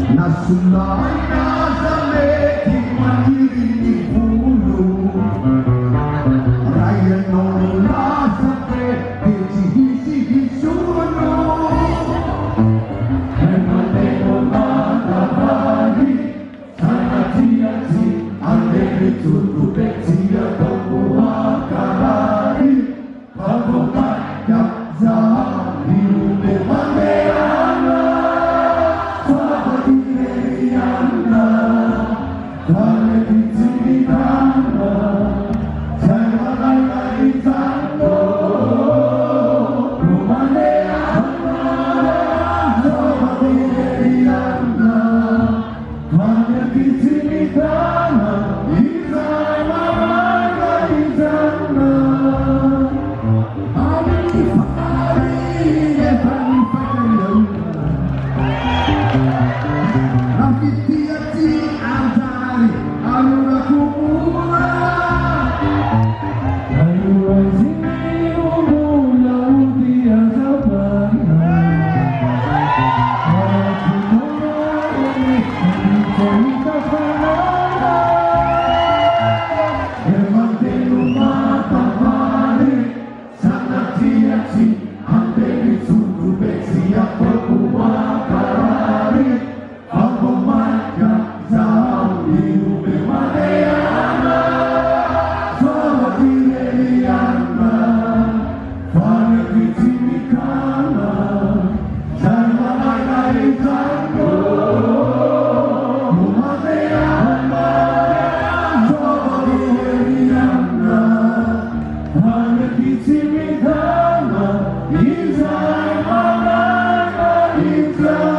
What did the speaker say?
Nasulay na sa leking maniling pulo Ryan nung nasa hisi-hisuno Emateo matabali Sana tiyazi Andele tutupek siya Kamuha karari Pagpapaya Zahari Ube mandeana Israel,